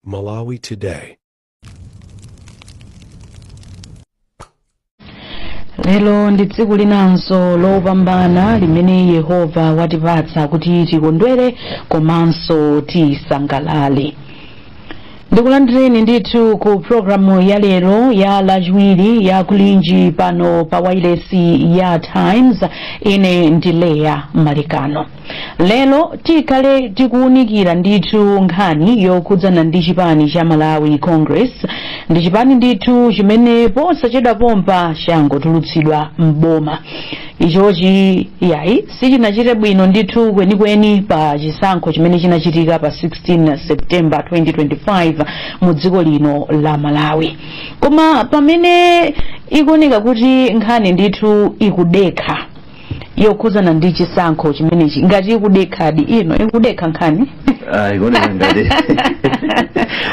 Malawi Today. Lelo ndi tsiku linanso lopambana limene Yehova watipatsa kuti tikondwere komanso tisangalale. Ndikulandireni ndithu ku programu ya lero ya lachiwiri ya kulinji pano pa wailesi ya Times ine ndileya Malikano. Lelo tikale tikuunikira ndithu nkhani yokhudzana ndi chipani cha Malawi Congress, ndi chipani ndithu chimene posachedwa pompa changotulutsidwa mboma. Ichochi yayi sichinachite bwino ndithu kwenikweni pa chisankho chimene chinachitika pa 16 September 2025 mu dziko lino la Malawi. Koma pamene ikuoneka kuti nkhani ndithu ikudekha yokhudzana ndi chisankho chimenechi, ngati ikudekhadi ino ikudekha nkhani ikuoneka ngati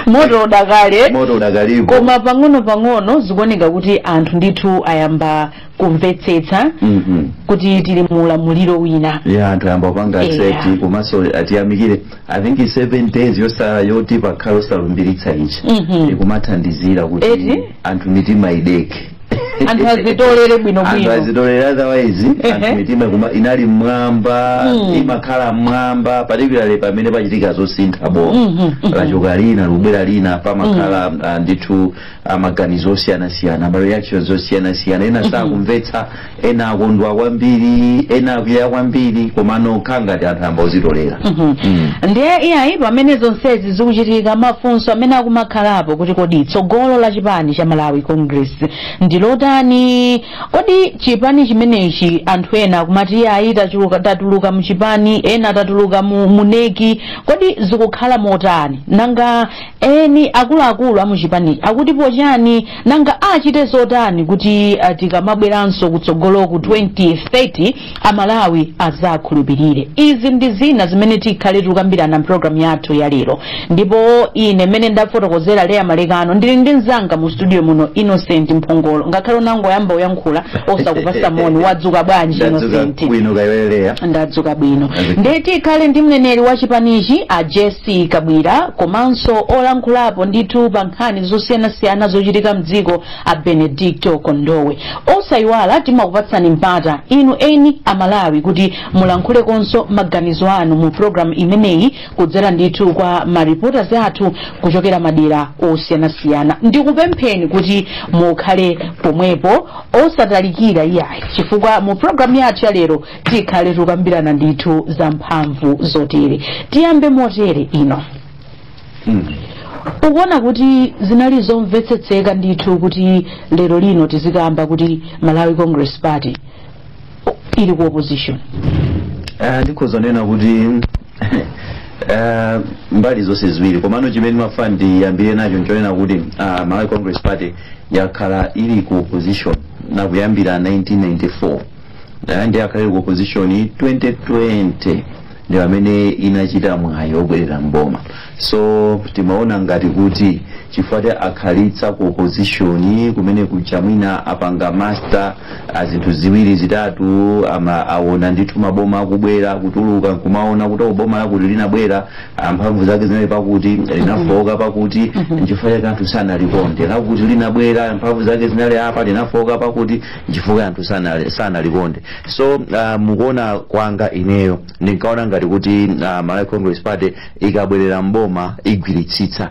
moto udakale koma pang'ono zikuoneka kuti anthu ndithu ayamba kumvetsetsa kuti tili mulamuliro wina. Anthu ayamba kupanga accept komanso atiyamikire. I think 7 days yoti pakhala osalumbiritsa ichi ikumathandizira kuti anthu mitima ideke. Anthu azitolere bwino. Anthu azitolere, otherwise anthu mitima inali mmwamba, imakhala mmwamba, particularly pamene pachitika zosintha boma. Lachoka lina lubwera lina pamakhala ndithu maganizo osiyana-siyana, ma reactions osiyana-siyana, ena sakumvetsa, ena akondwa kwambiri, ena akuya kwambiri, komano khangati anthu amba ozitolera. Ndiye iyayi pamene zonsezi zikuchitika mafunso amene akumakhalapo kuti kodi tsogolo la chipani cha Malawi Congress ndilotani, kodi chipani chimenechi anthu ena akumati iyayi tatuluka mu chipani, ena tatuluka mu neki, kodi zikukhala motani, nanga eni akuluakulu amu chipani akutipo chani, nanga achite zotani kuti tikamabweranso kutsogolo ku 2030 amalawi azakhulupirire. Izi ndi zina zimene tikhale tikukambirana program yathu ya lero, ndipo ine mene ndafotokozera Leya Malikano ndili ndi mzanga mu studio muno Innocent Mphongolo, ngakhale nango yamba uyankhula osakupasa moni. Wadzuka bwanji Innocent? Ndadzuka bwino. Ndiye tikhale ndi mneneri wa chipanichi a Jesse Kabwila komanso olankhulapo ndithu pa nkhani zosiyana-siyana zochitika mdziko a Benedicto Kondowe. Osayiwala timakupatsani mpata inu eni amalawi kuti mulankhule konso maganizo anu mu program imeneyi kudzera ndithu kwa maripoters athu kuchokera madera osiyana-siyana. Ndikupempheni kuti mukhale pomwepo osatalikira iyayi, chifukwa mu program yathu ya lero tikhale tukambirana ndithu za mphamvu zotere. Tiyambe motere ino. Ukuona kuti zinali zomvetsetseka ndithu kuti lero lino tizikamba kuti Malawi Congress Party ili ku opposition. Ndikhozanena kuti mbali zonse ziwiri, komano chimene mafandi yambire nacho nchonena kuti Malawi Congress Party yakhala ili ku opposition na kuyambira 1994 ndi yakhala ku opposition 2020 ndi amene inachita mwayi obwerera mboma. So timaona ngati kuti chifukwa akhalitsa ku opposition kumene kuchamwina apanga master azinthu ziwiri zitatu aona ndithu maboma akubwera kutuluka kumaona kuti boma lakuti linabwera mphamvu zake zinali pakuti linafoka pakuti chifukwa anthu sanalikonde, lakuti linabwera mphamvu zake zinali apa linafoka pakuti chifukwa anthu sanalikonde. So mukuona kwanga ineyo ndinkaona ngati kuti Malawi Congress Party ikabwerera mboma igwiritsitsa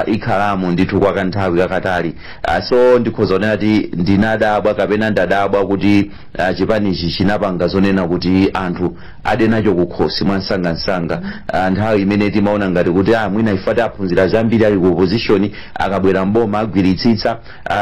ikhalamu ndithu kwa kanthawi kakatali. So ndikhozaonera kuti ndinadabwa kapena ndadabwa kuti chipanichi chinapanga zonena kuti anthu ade nacho kukhosi mwansangansanga. Nthawi imene timaona ngati kuti mwina ifati aphunzira zambiri ali ku opposition akabwera mboma agwiritsitsa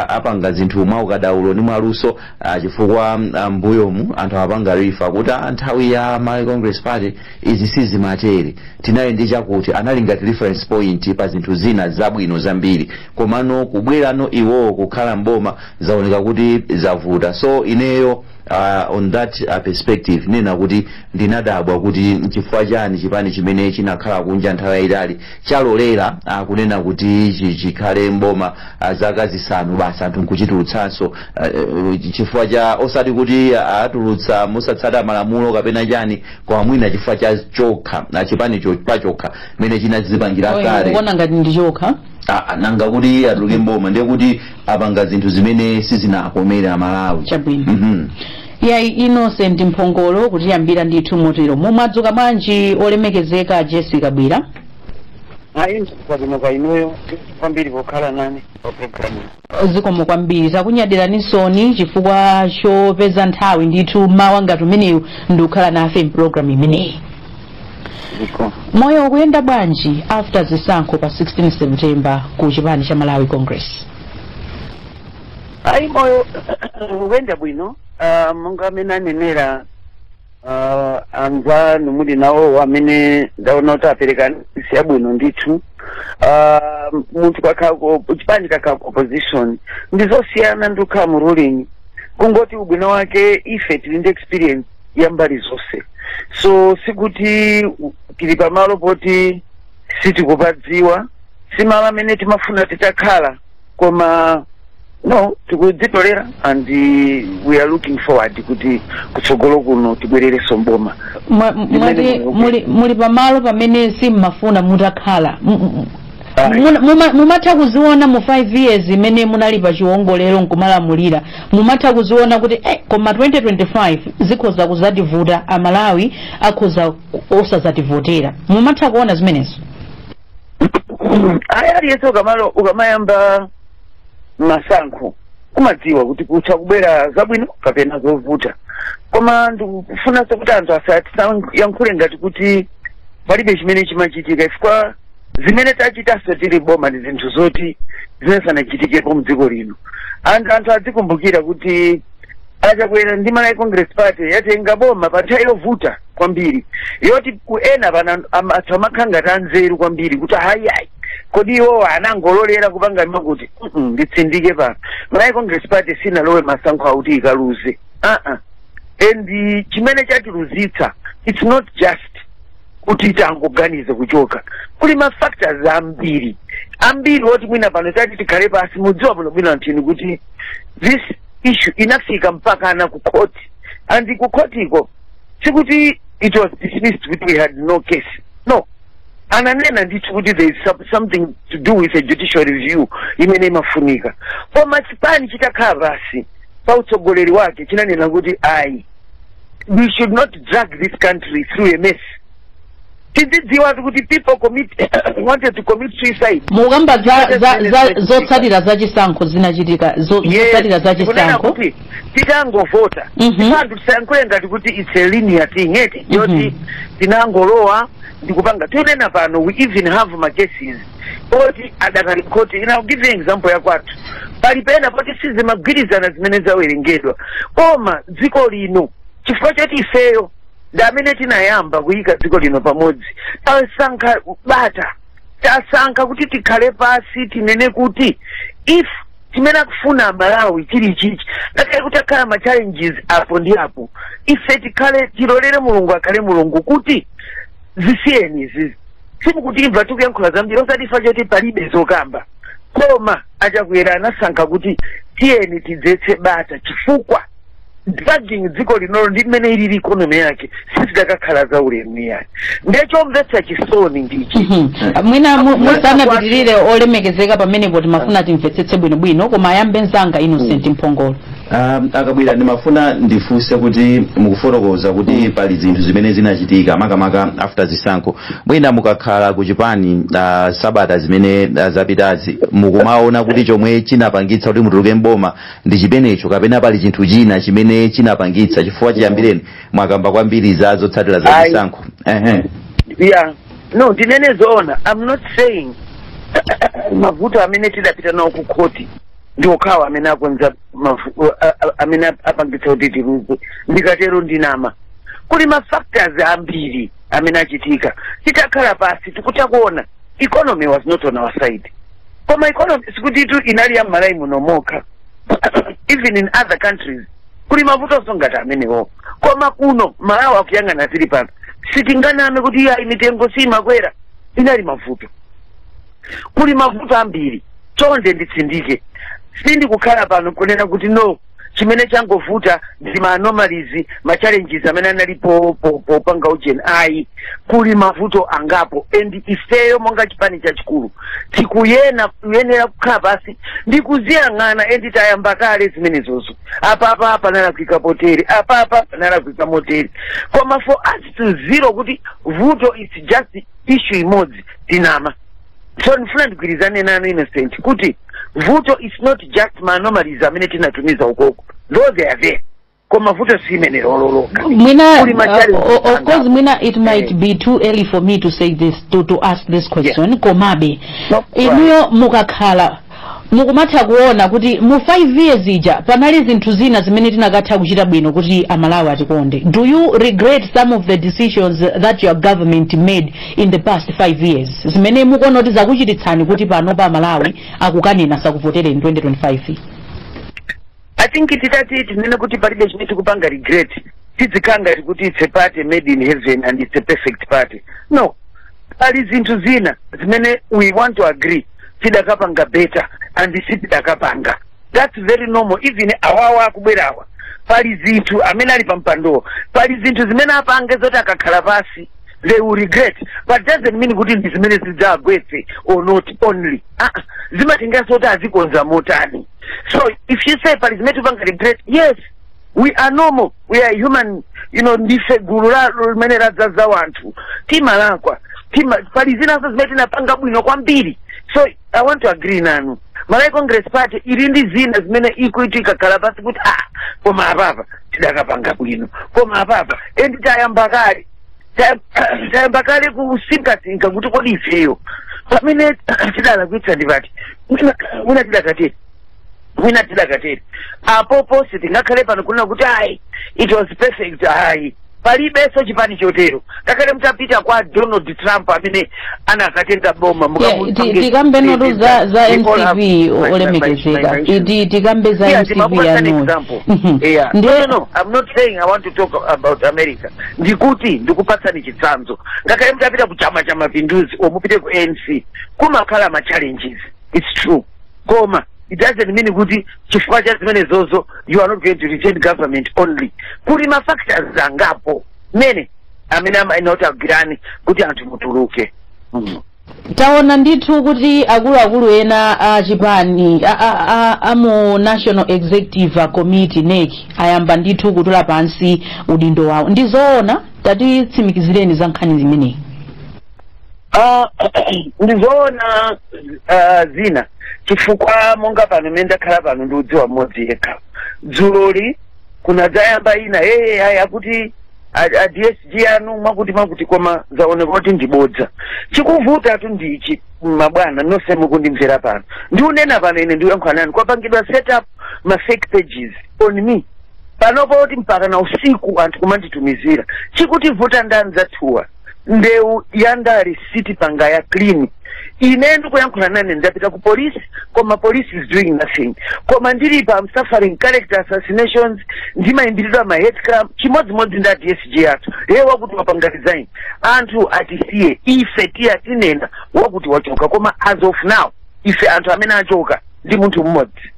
apanga zinthu mwa ukadaulo ndi mwaluso, chifukwa mbuyomu anthu apanga rifa kuti nthawi ya Malawi Congress Party izi sizimatere, tinali ndi chakuti anali ngati reference point pa zinthu zina zabwino zambiri, komano kubwerano iwo kukhala mboma zaoneka kuti zavuta. So ineyo on that perspective nena kuti ndinadabwa kuti chifukwa chani chipani chimene chinakhala kunja nthawi yayitali chalolera kunena kuti chikhale mboma zaka zisanu basi anthu nkuchitulutsanso chifukwa cha osati kuti atulutsa musatsata malamulo kapena chani kwa mwina chifukwa cha chokha chipani pachokha mene chinazipangira kale kuona ngati ndi chokha nanga kuti atuluke mboma ndiye kuti apanga zinthu zimene sizinakomera Malawi. Chabwino. Yayi Innocent Mphongolo kuti yambira ndithu motero mumadzuka bwanji olemekezeka Jesse Kabwila. Ndikubwino kwa inuyo kwambiri pokhala nane pa program zikomo kwambiri takunyadiranisoni chifukwa chopeza nthawi ndithu mawa ngati umeneyu ndikukhala nafe program imeneyi. Moyo ukuyenda bwanji after zisankho pa 16 September ku chipani cha Malawi Congress? Moyo ukuyenda bwino monga amene anenera anza nomuli nawo amene ndaona kuti apereka siya bwino ndithu munthu kakako chipani kakako opposition ndizosiyana ndikukhala mu ruling kungoti ubwino wake ife tili ndi experience ya mbali zonse so sikuti tili pamalo poti sitikupadziwa simalo amene timafuna titakhala koma no tikudzitolera and we are looking forward kuti kutsogolo kuno tibwerere somboma muli pamalo pamene simmafuna mutakhala mumatha kuziona mu 5 years imene munali pa chiwongolero nkumalamulira mumatha kuziona kuti koma 2025 zikhoza kuzativuta amalawi akhoza osazativotera mumatha kuona zimenezo aliyense ukamayamba masankho kumadziwa kuti kutha kubwera zabwino kapena zovuta koma ndikufuna kuti anthu asayankhule ngati kuti palibe chimene chimachitika chifukwa zimene tachitaso tili boma ndi zinthu zoti zimesanachitikepo mdziko lino anthu adzikumbukira kuti achakwera ndi Malawi Congress Party yatenga boma pa nthawi yovuta kwambiri yoti kuena pana anthu amakhanga tanzeru kwambiri kuti hayi kodi iwo anangololera kupanga makuti nditsindike pano Malawi Congress Party sinalowe masankho auti ikaluze and chimene chatiluzitsa it's not just kuti tangoganize kuchoka kuli ma factors ambiri woti mwina pano tati tikhale pasi mudziwa bwino bwino anthu kuti this issue inafika mpaka na ku court and ku court iko sikuti it was dismissed kuti we had no case no ananena ndithu kuti there is something to do with a judicial review imene imafunika koma chipani chitakhala pasi pa utsogoleri wake chinanena kuti we should not drag this country through a mess. Tidzidziwa kuti people wanted to commit suicide. Mugamba zotsatira za chisankho zinachitika zotsatira za chisankho titangovota anthu tisayankhule ngati kuti it's a linear thing yoti tinangolowa ndikupanga tunena pano we even have my cases oti adakali koti I'll give you an example ya kwathu palipena poti sizimagwirizana zimene zawerengedwa koma dziko lino chifukwa choti ifeyo ndamene tinayamba kuyika dziko lino pamodzi tasankha bata tasankha kuti tikhale pasi tinene kuti if timene akufuna Malawi chili chichi ngakhale kuti akhala ma challenges apo ndi apo ife tikhale tilolere mulungu akhale mulungu kuti zisiyeni izizi simukutimva tikuyankhula zambiri osati ifa choti palibe zokamba koma achakwera anasankha kuti tiyeni tidzetse bata chifukwa dragging dziko linolo ndi mmene ilili economy yake sizidakakhala za ulemu yani ndechomvetsa chisoni ndichi mwina musanapitirire olemekezeka pamenepo timafuna timvetsetse bwinobwino koma ayambe nzanga Innocent Mphongolo. Akabwila ndimafuna ndifunse kuti mukufotokoza kuti pali zinthu zimene zinachitika makamaka after zisankho mwina mukakhala ku chipani sabata zimene zapitazi mukumaona kuti chomwe chinapangitsa kuti mutuluke mboma ndi chimenecho kapena pali chinthu china chimene chinapangitsa chifukwa chiyambireni mwakamba kwambiri za zotsatira za zisankho yeah no ndinene zoona I'm not saying mavuto amene tidapita nawo ku koti ndokhawa amene akwenza amene apangitsa kuti tiruze ndikatero ndinama kuli ma factors ambiri amene achitika titakhala pasi tikutakuona economy was not on our side koma economy sikuti inali ya Malawi muno mokha even in other countries kuli mavuto ngati amenewo. Koma kuno Malawi akuyang'ana tili pano sitinganame kuti iya mitengo simakwera, inali mavuto. Kuli mavuto ambiri, chonde nditsindike sindi kukhala pano kunena kuti no chimene changovuta ndi ma anomalies ma challenges amene analipo popanga ujeni. Ayi, kuli mavuto angapo, and ifeyo monga chipani chachikulu tikuyenera kukhala pasi ndi kuziyang'ana and tayamba kale zimenezozo. Apapa panalakwika potere, apapa panalakwika motere. Koma for us to zero kuti vuto is just issue imodzi tinama. So nifuna ndigwirizane nanu Innocent kuti vuto is not just ma anomalies amene tinatumiza ukoko, though they are there. Koma vuto simene lololoka. Of course, Mwina, it might be too early for me to say this, to ask this question. Komabe, inuyo mukakhala mukumatha kuona kuti mu 5 years ija panali zinthu zina zimene tinakatha kuchita bwino kuti Amalawi atikonde. Do you regret some of the decisions that your government made in the past 5 years zimene mukuona kuti zakuchititsani kuti pano pa Malawi akukanena sakuvotere in 2025? I think itati tinene kuti palibe chimene tikupanga regret. Tizikanga kuti it's a party made in heaven and it's a perfect party. No. Pali zinthu zina zimene we want to agree tidakapanga better and sitidakapanga. That's very normal. Even awawa akubwerawa pali zinthu amene ali pampando, pali zinthu zimene apange zoti akakhala pasi they will regret, but doesn't mean kuti ndi zimene zidzagwetse or not only. Zimatenga soti azikonza motani. So if you say pali zimene tipanga regret, yes, we are normal, we are human, ndife gulu limene ladzaza wanthu timalakwa, pali zinazo zimene tinapanga bwino kwambiri. So I want to agree nanu. Malawi Congress Party ili ndi zina zimene ikuiti ikakhala pasi kuti koma apapa tidakapanga bwino, koma apapa endi tayamba kale kusinkasinka kuti kodi ifeyo pamene tidalakwitsa ndipati mwina tidakateri apopo sitingakhale pano kunena kuti it was perfect. Palibeso chipani chotero. Kakale mtapita kwa Donald Trump amene anakatenga boma tikambe nodu za MTV olemekezeka tikambe za MTV yanu. No, I'm not saying I want to talk about America. Ndikuti ndikupasani chitsanzo. Kakale mtapita kuchama cha mapinduzi omupite ku ANC kumakhala ma challenges. It's true. Koma it doesn't mean kuti chifukwa cha zimene zozo you are not going to retain government only. Kuli ma factors zangapo mene amene amainotagirani kuti anthu mutuluke. Taona ndithu kuti akuluakulu ena achipani amu National Executive Committee NEC ayamba ndithu kutula pansi udindo wawo. Ndizoona tatitsimikizireni za nkhani zimeneyi. Ndizoona zina chifukwa monga pano menda khala pano ndiudziwa mmodzi yekha. Dzuloli kuna dzayamba ina haya kuti DSG anu mwakuti koma zaoneka kuti ndibodza. Chikuvuta tu ndichi mabwana nonse mukundimvera pano. Ndiunena pano ine ndiyankhanani kwapangidwa set up ma fake pages on me. Panopo kuti mpaka na usiku anthu kumanditumizira. Chikuti vuta ndani zathuwa. Ndeu yandari city panga ya clean. Ine ndikuyankhula nane ndapita ku police, koma police is doing nothing. Koma ndilipa I'm suffering character assassinations, ndimayimbiridwa ma hate crime, chimodzimodzi nda DSG athu. Wakuti wapanga resign. Anthu atisiye, ife tiya tinena wakuti wachoka. Koma as of now, ife anthu amene achoka ndi munthu mmodzi.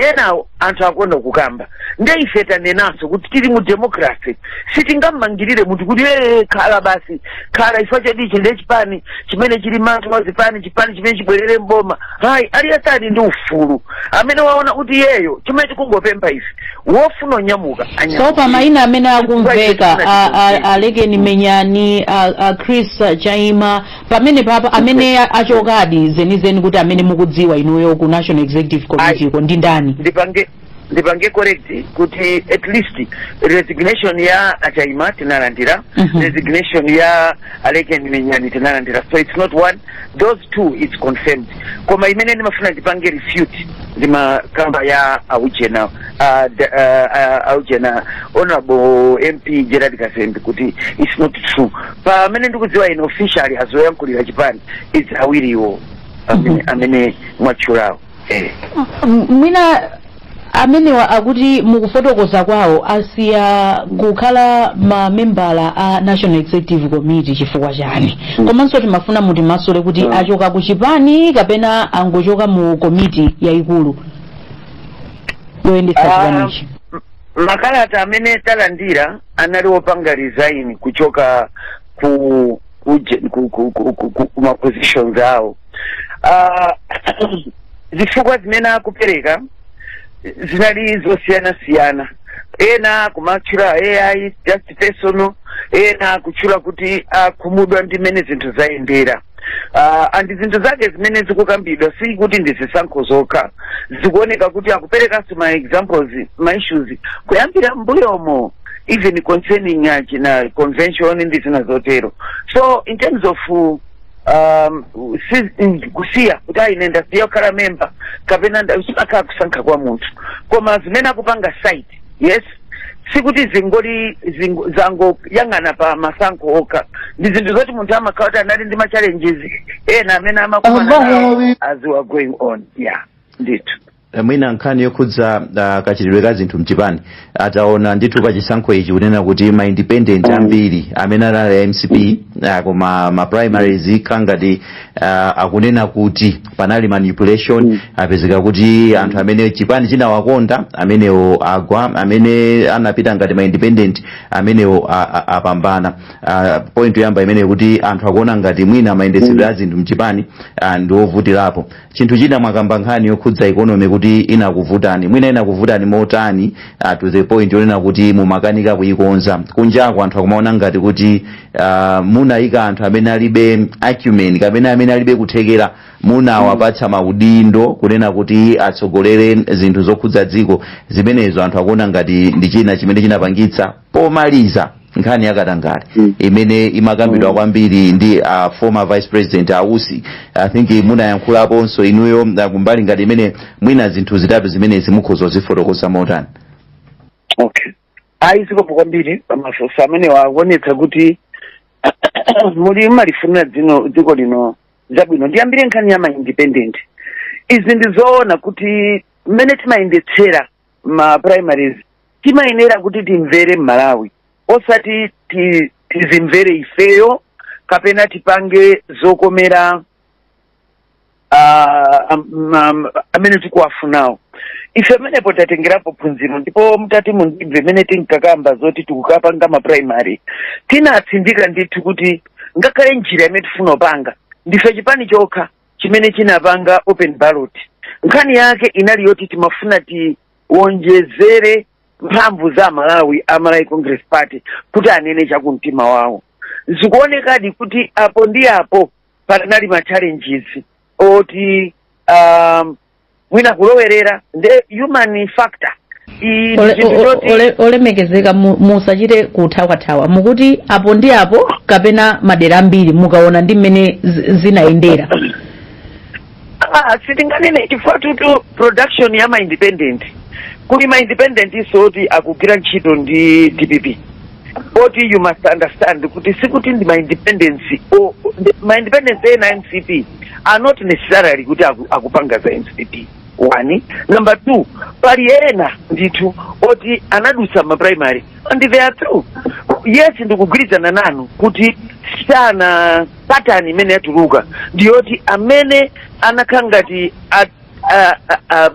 Yenawo anthu akonda kukamba. Nde ife tanenaso kuti tili mu democracy. Sitingamangirire munthu kuti khala basi, khala ifa chadichi nde chipani chimene chili manthu wazipani, chipani chimene chibwerere mboma. Aliyatani ndi ufulu. Amene waona kuti yeyo chimene tikungopempha ife wofuna nyamuka anyamuka. So pamaina amene akumveka Alekeni Menyani, Chris Chaima, pamene papa amene achokadi zenizeni kuti amene mukudziwa inuyo ku National Executive Committee ko ndi ndani? Ndipange correct kuti at least resignation ya Chaima tinalandira, resignation ya Alekeni Menyani tinalandira. So it's not one, those two it's confirmed. Koma imene ndimafuna ndipange refute ndima kamba ya Aujena Honorable MP Gerard Kasembe kuti it's not true. Pa mene ndikudziwa in officially azoyankhulira chipani it's awiriwo amene mwachulawo. Mwina amenewa akuti mukufotokoza kwawo asiya kukhala mamembala a National Executive Committee chifukwa chani komanso timafuna mutimasule kuti achoka ku chipani kapena angochoka mu komiti yayikulu yoyendetsa chipanichi. Makalata amene talandira anali wopanga resign kuchoka ku ma positions awo. Zifukwa zimene akupereka zinali zosiyana ena kumachula AI just personal ena kuchula kuti akumudwa ndimene zinthu zayendera andi zinthu zake zimene zikukambidwa si kuti ndizisankho zokha zikuoneka kuti akupereka ma examples ma issues kuyambira mbuyomo even concerning na convention ndi zina zotero. So in terms of kusiya kuti ayinenda siya kukhala member kapena usaka kusankha kwa munthu koma zimene akupanga site yes sikuti zingoli zango yang'ana pa masankho okha ndi zinthu zoti munthu amakhala anali ndi ma challenges ena amene amakumana as we are going on. Yeah, ndithu mwina nkhani yokhudza kachitidwe ka zinthu mchipani ataona ndithu pa chisankho ichi kunena kuti ma independent ambiri amene ali MCP koma ma primaries kangati akunena kuti panali manipulation apezeka kuti anthu amene chipani chinawakonda amenewo agwa amene anapita ngati ma independent amenewo apambana. Point yoyamba imene kuti anthu akuona ngati mwina mayendetsedwe a zinthu mchipani ndi ovutirapo. Chinthu china mwakamba nkhani yokhudza economy kuti inakuvutani mwina inakuvutani motani to the point yonena kuti mumakanika kuikonza kunjako anthu akumaona ngati kuti munayika anthu amene alibe acumen kapena amene alibe kuthekera munawapatsa maudindo kunena kuti atsogolere zinthu zokhudza dziko zimenezo anthu akuona ngati ndi china chimene chinapangitsa pomaliza nkhani yakatangale imene imakambidwa kwambiri ndi former vice president Ausi. I think munayankhulaponso inuyo kumbali ngati imene mwina zinthu zitatu zimene zimukhoza zifotokoza motani. Okay, zikomo kwambiri pamafunso amene waonetsa kuti muli malifuna dziko lino zabwino. Ndiyambire nkhani ya ma independent. Izi ndizoona kuti mmene timayendetsera ma primaries timayenera kuti timvere Malawi osati tizimvere ifeyo kapena tipange zokomera amene tikuwafunawo. Ife menepo tatengerapo phunziro ndipo mutati mundibve mene tinkakamba zoti tikukapanga ma primary tinatsindika ndithu kuti ngakhale njira imene tifuna upanga ndife chipani chokha chimene chinapanga open ballot. Nkhani yake inali yoti timafuna tiwonjezere mphamvu za Malawi Malawi Congress Party kuti anene chakumtima wawo. Zikuonekadi kuti apo ndi apo panali ma challenges oti mwina kulowerera the human factor. Olemekezeka musachite kuthawa mukuti apo ndi apo kapena madera ambiri mukaona ndi mmene zinayendera. Sitinganene chifukwa tutu production ya ma independent kuli ma independent isoti akugwira ntchito ndi DPP. But you must understand kuti sikuti ndi ma independence ma independence na MCP are not necessarily kuti akupanga za MCP. One. Number two, pali ena ndithu oti anadusa ma primary and they are true. Yes, ndikugwirizana nanu kuti sana pattern imene yatuluka ndiyoti amene anakangati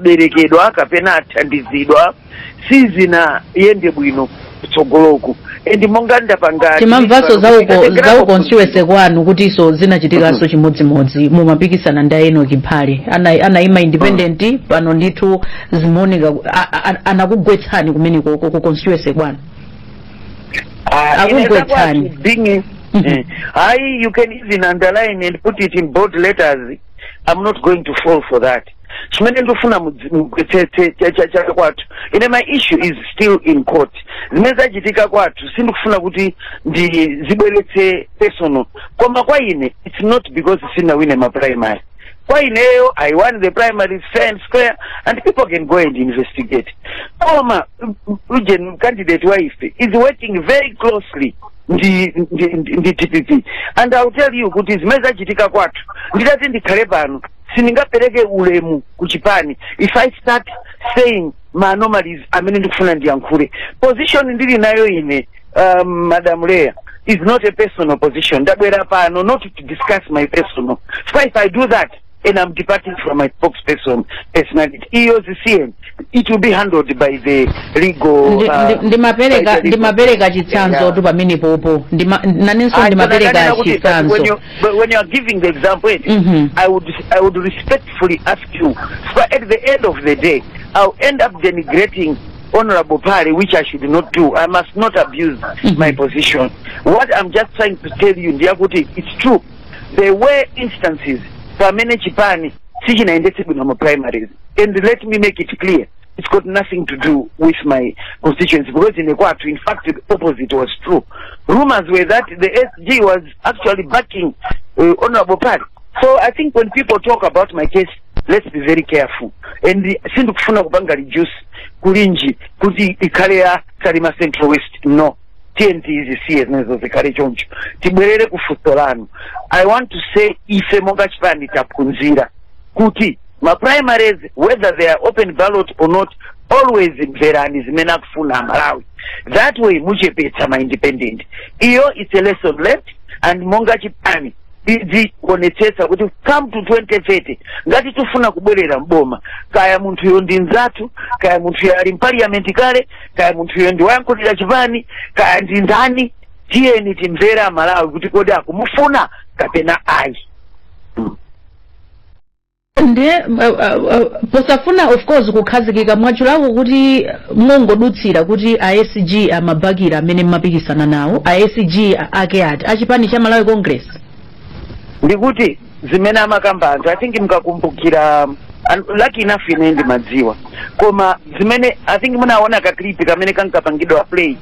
berekedwa kapena athandizidwa sizina yende bwino kutsogoloku. Endi monga ndapanga timamvaso zauko constituency kwanu kuti so zinachitikaso chimodzimodzi mumapikisana ndi eno Kiphale anaima independent pano ndithu zimoneka anakugwetsani kumene ku constituency kwanu akugwetsani. You can even underline and put it in bold letters. I'm not going to fall for that. Chimene ndofuna mugwetsetse kwathu ine my issue is still in court. Zimeza jitika kwathu sindikufuna kuti zibweretse personal koma kwa ine it's not because sina win my primary. Kwa ineyo I won the primary fair and square and people can go and investigate. Koma Ujen candidate wife is working very closely ndi TPP and I'll tell you kuti zimeza jitika kwathu nditati ndikhale pano siningapereke ulemu kuchipani if I start saying anomalies amene ndikufuna ndiyankhule. Position ndili nayo ine Madam Leah is not a personal position. Ndabwera pano not to discuss my personal. So if I do that and I'm departing from my spokesperson personality, it will be handled by the legal. Ndimapereka chitsanzo tu pamene popo. Nanenso ndimapereka chitsanzo. But when you are giving the example, I would respectfully ask you. So at the end of the day, I'll end up denigrating Honorable Pari, which I should not do. I must not abuse my position. What I'm just trying to tell you, Ndiakuti, it's true. There were instances Pamene Chipani sichinaendetse bwino primaries, and let me make it clear, it's got nothing to do with my constituency, because in Equator, in fact, the opposite was true. Rumors were that the SG was actually backing Honorable Pari. So I think when people talk about my case, let's be very careful. And sindikufuna kubanga reduce kulinji kuti ikalea Salima Central West. No. TNT is CS nezo zikale choncho. Tibwerere kufutolano. I want to say ife monga chipani tapunzira kuti ma primaries, whether they are open ballot or not, always mverani zimena kufuna Malawi. That way muchepetsa ma independent. Iyo it's a lesson left, and monga chipani izi konetsetsa kuti come to 2030 ngati tufuna kubwerera mboma, kaya munthu yondi nzatu, kaya munthu yali mparliament kale, kaya munthu yondi wayankhulira chipani, kaya ndi ndani, tiyeni timvera Malawi kuti kodi akumufuna kapena ayi. Nde posafuna of course kukhazikika mwachulawo kuti mongodutsira kuti ASG amabakira amene mmapikisana nawo, ASG ake ati achipani cha Malawi Congress. Ndikuti zimene amakamba I think mkakumbukira lucky enough ine ndi madziwa koma zimene I think munaona ka clip kamene kankapangidwa play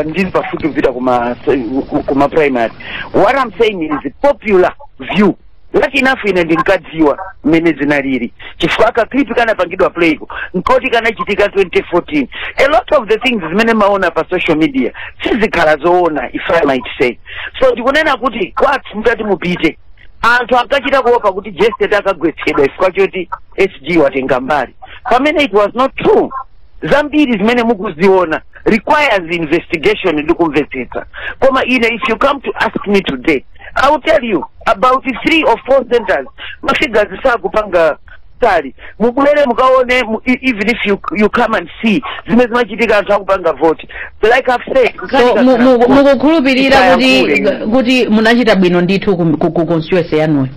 ndili pafupi kupita kuma primary. What I'm saying is the popular view. Lucky enough ine ndinkadziwa mmene zinalili chifukwa ka clip kanapangidwa play nkoti kanachitika 2014. A lot of the things zimene maona pa social media sizikhala zoona, if I might say. So ndikunena kuti kwathu mutati mupite anthu akachita kuopa kuti Jested akagwetsedwa chifukwa choti SG watenga mbali pamene it was not true. Zambiri zimene mukuziona requires investigation ndi kumvetsetsa. Koma ine, if you come to ask me today, I will tell you about 3 or 4 centers mafigures sakupanga tali mubwere mukaone, even if you come and see zimene zimachitika anthu akupanga vote. Like I've said, so mukukhulupirira kuti munachita bwino ndithu ku constituency yanuyo?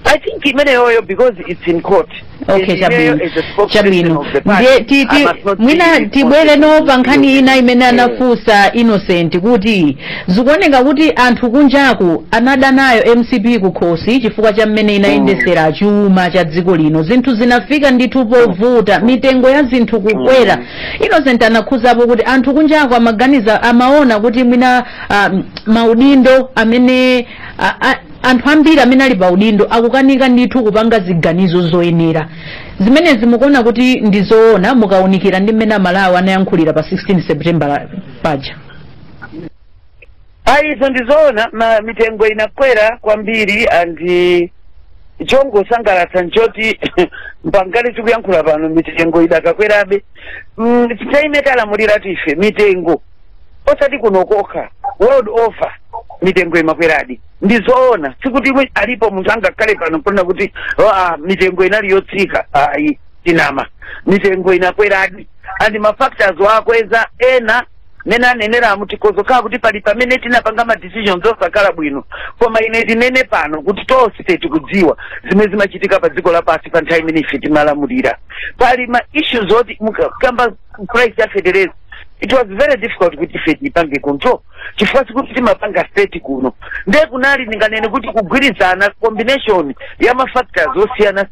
I think imeneyoyo because it's in court. Okay, chabwino. Mwina tibwere no pankhani ina imene anafusa Innocent kuti zikuoneka kuti anthu kunjaku anada nayo MCP kukhosi chifukwa cha mmene inayendesera chuma cha dziko lino. Zinthu zinafika ndithu povuta, mitengo ya zinthu kukwera. Innocent anakhuzapo kuti anthu kunjaku amaganiza amaona kuti mwina maudindo amene anthu ambiri amene ali pa udindo akukanika ndithu kupanga ziganizo zoyenera. Zimenezi mukuona kuti ndizoona mukaunikira ndi mmene Malawi anayankhulira pa 16 September paja? Izo ndizoona, mitengo inakwera kwambiri andi chongo sangalatsa nchoti mpangale tikuyankhula pano mitengo idakakwerabe. Titaimetalamulira tife mitengo osati kunokoka world over mitengo imakweradi. Ndizoona sikuti alipo munthu angakale pano pona kuti mitengo inali yotsika. Ayi, tinama mitengo inakweradi and ma factors wakweza ena nena nenera mutikozo ka kuti pali pamene tinapanga ma decisions osakala bwino koma ine tinene pano kuti tonse tikudziwa zimene zimachitika pa dziko lapansi pa nthawi imene ife timalamulira. Pali ma issues oti mukamba price ya federation. It was very difficult kuti ife tipange control chifukwa sikuti timapanga state kuno nde kunali ninganene kuti kugwirizana combination ya ma factors osiyana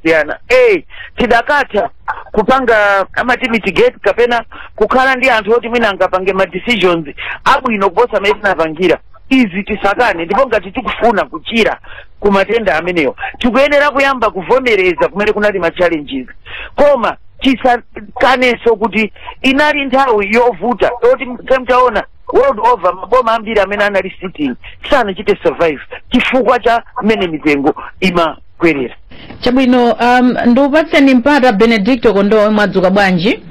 tidakatha kupanga amati mitigate kapena kukhala ndi anthu oti mwina angapange ma decisions abwino kuposa amene tinapangira. Izi tisakane ndipo ngati tikufuna kuchira kumatenda ameneyo tikuyenera kuyamba kuvomereza kumene kunali ma challenges koma tisakaneso kuti inali nthawi yovuta oti mtaona world over maboma ambiri amene anali sitting sanachite survive chifukwa cha mmene mitengo imakwerera. Chabwino ndiupatseni mpata Benedicto Kondowe mwadzuka bwanji?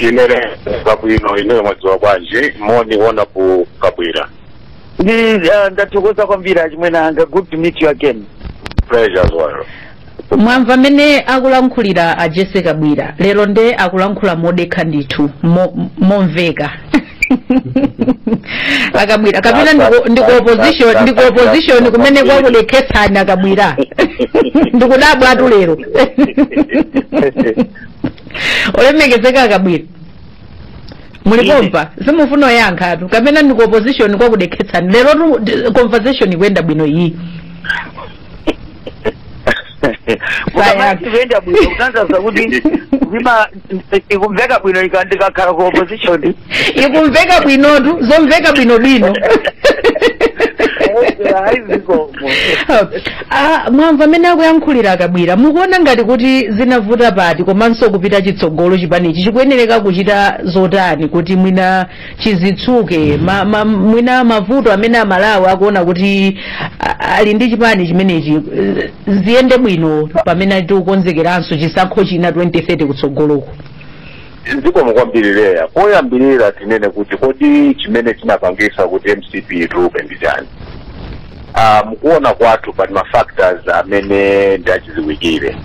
Inere Kabwino ine mwadzuka bwanji moni wona ku Kabwila. Ndathokoza kwambiri achimwene anga. Good to meet you again. Pleasure as well. Mwamva amene akulankhulira a Jesse Kabwila lero nde akulankhula modekha ndithu momveka. Akabwila kapena ndiko opposition kumene kwakudekhetsana Kabwila. Ndikudabwa atu lero. Olemekezeka Akabwila. Mulipompa simufuna yankha atu kapena ndiko opposition kwakudekhetsana lero conversation ikwenda bwino iyi. Ukamatiwenda bwino utandaza kuti zima ikumveka bwino ikandikakhala ku opposition. Ikumveka bwinotu zomveka bwino bwino. Mwamva amene akuyankhulira Akabwila mukuona ngati kuti zinavuta pati komanso kupita chitsogolo chipanichi chikuyenereka kuchita zotani kuti mwina chizitsuke mwina mavuto amene Malawi akuona kuti ali ndi chipani chimenechi ziyende bwino pamene tikukonzekeranso chisankho china 2030 kutsogoloko. Zikomo kwambirireya poyambirira tinene kuti kodi chimene chinapangisa kuti MCP ituluke ndi chani. Mukuona kwathu pali factors amene ndachiziwikire.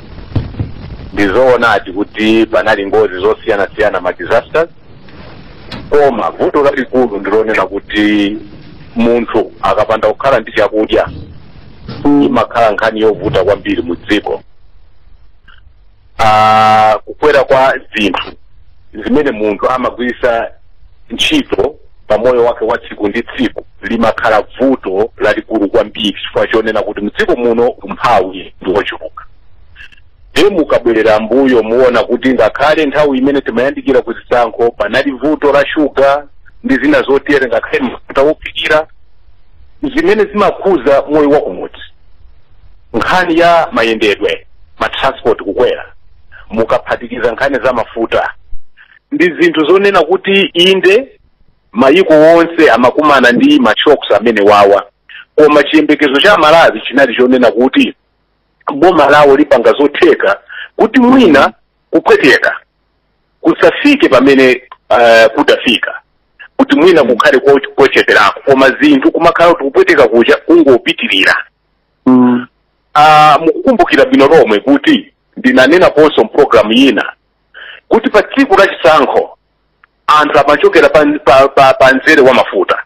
Ndizoonadi kuti panali ngozi zosiyana-siyana ma disasters. Koma vuto lalikulu ndilonena kuti munthu akapanda kukhala ndi chakudya imakhala nkhani yovuta kwambiri mu dziko. Kukwera kwa zinthu zimene munthu amagwirisa ntchito pamoyo wake wa tsiku ndi tsiku limakhala vuto lalikulu kwambiri chifukwa chonena kuti mdziko muno mphawi ndi wochuluka. Mukabwerera mbuyo muona kuti ngakhale nthawi imene timayandikira ku zisankho panali vuto la shuga ndi zina zotere ngakhale mafuta wophikira zimene zimakhuza moyo wa kumudzi. Nkhani ya mayendedwe matransport kukwera mukaphatikiza nkhani za mafuta ndi zinthu zonena kuti inde mayiko wonse amakumana ndi machoks amene wawa. Koma chiyembekezo cha Malawi chinali chonena kuti boma lawo lipanga zotheka kuti mwina kupweteka kusafike pamene kudafika kuti mwina kukhale kocheperako koma zinthu kumakhala kuti kupweteka kuja kungopitirira. Mukukumbukira bwino lomwe kuti ndinanena ponso program yina kuti pa tsiku la chisankho anthu amachokera pa nzere wa mafuta.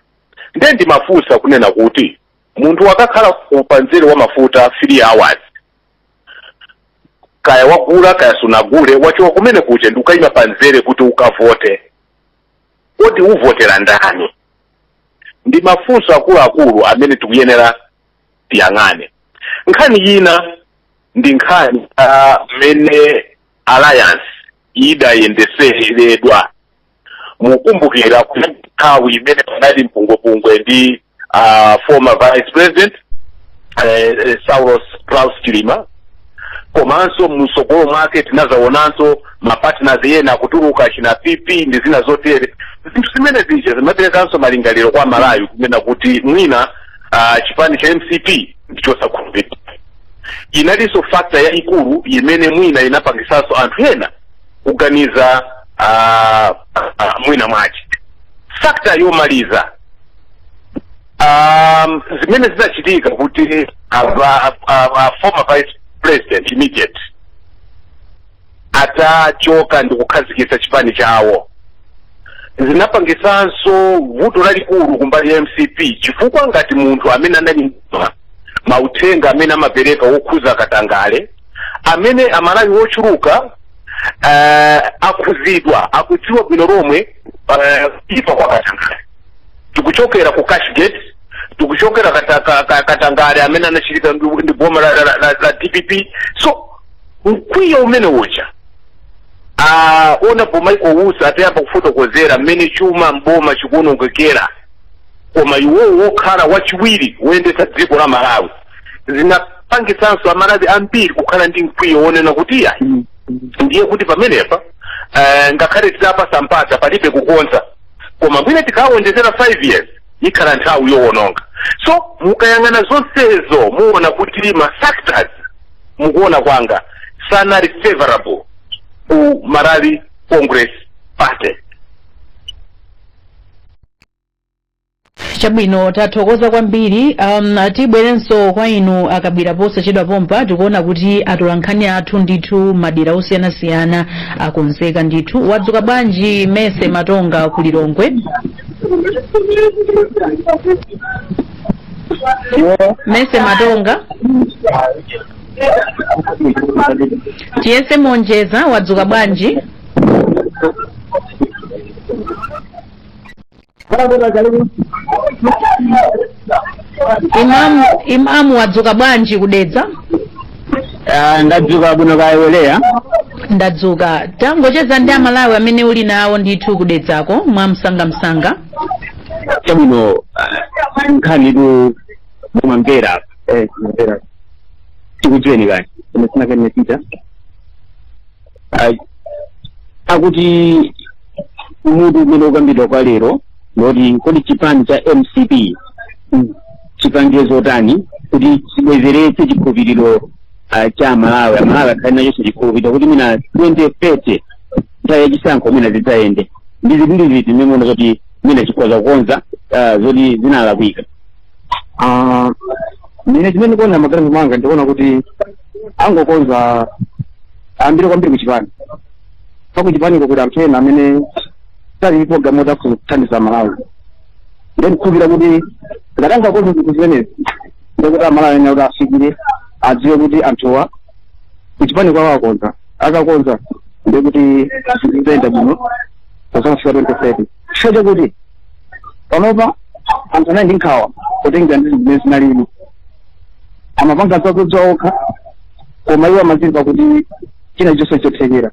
Ndiye ndimafunsa kunena kuti munthu wakakhala pa nzere wa mafuta 3 hours kaya wagula kaya sunagule wachoka kumene kuja ndi ukayima pa nzere kuti ukavote kodi uvotera ndani. Ndi mafunso akuluakulu amene tikuyenera tiyang'ane. Nkhani yina ndi nkhani mene alliance idayendeseredwa. Mukumbukira kuti nthawi imene panali mpungwepungwe ndi former vice president Saulos Klaus Chilima komanso musogolo mwake tinazaonanso mapartners yena kutuluka china PP ndi zina zotere. Zinthu zimene zija zimaperekanso malingaliro kwa Malawi kumena kuti mwina chipani cha MCP ndichosakhulupirika. Inalinso factor ya ikulu imene mwina inapangisanso anthu ena kuganiza mwina mwachi. Factor yomaliza zimene zinachitika kuti former vice president immediate atachoka ndi kukhazikitsa chipani chawo zinapangisanso vuto lalikulu kumbali ya MCP chifukwa ngati munthu amene anali mauthenga amene amapereka wokhuza katangale amene Amalawi wochuluka akhuzidwa akudziwa bwino lomwe ifa kwa katangale. Tikuchokera ku Cashgate tikuchokera katangale amene anachitika ndi boma la DPP. So mkwiyo umene uja ona boma iko usa atayamba kufotokozera mmene chuma mboma chikuonongekera koma iwo wokhala wachiwiri woyendetsa dziko la Malawi zinapangisanso Amalawi ambiri kukhala ndi mkwiyo wonena kuti ndiye kuti pamenepa ngakhale tidapasa mpata palibe kukonza koma mwina tikawonjezera 5 years ikhala nthawi yowononga. So mukayang'ana zonsezo muona kuti ma factors mukuona kwanga sanali favorable ku Malawi Congress Party. Chabwino tathokoza kwambiri. Tibwerenso kwa inu Kabwila posachedwa pompa tikuona kuti atolankhani athu ndithu madera osiyanasiyana akonzeka ndithu. Wadzuka bwanji Mese Matonga ku Lilongwe? Mese Matonga tiyese monjeza, wadzuka bwanji? Imamu wadzuka bwanji kudedza? Ndadzuka bwino kayoleya. Ndadzuka. Tangocheza ndi Amalawi amene uli nawo ndithu kudedzako mwa msanga. Chabwino nkhani tu mumamvera tikudziweni kani umesina kani nepita akuti mutu umene ukambidwa kwa lero ndoti kodi chipani cha MCP chipangize zotani kuti chibwezeretse chikhulupiriro cha Malawi akhale nacho chikhulupiriro kuti mina 2030 nthawi yachisankho mina zidzayende ndi zinthu ziti mmemono zoti mina chikhoza kukonza zoti zinalakwika. Mine chimene ndikuona maganizo mwanga ndikuona kuti angokonza ambire kwambiri kuchipani pakuchipani kuti anthu ena amene sali programu zakufuna kuthandiza Malawi ndikukhulupirira kuti ngati angakonza zinthu zimenezi ndikuti Malawi ena kuti afikire adziwe kuti anthuwa kuchipani kwawo akonza akakonza ndikuti zizayenda bwino pasakufika 2030 chifukwa chakuti panopa anthu anayi ndi nkhawa kutenga ndi zimene zinalini amapanga zakudzoka koma iwo amazimva kuti china chonse chothekera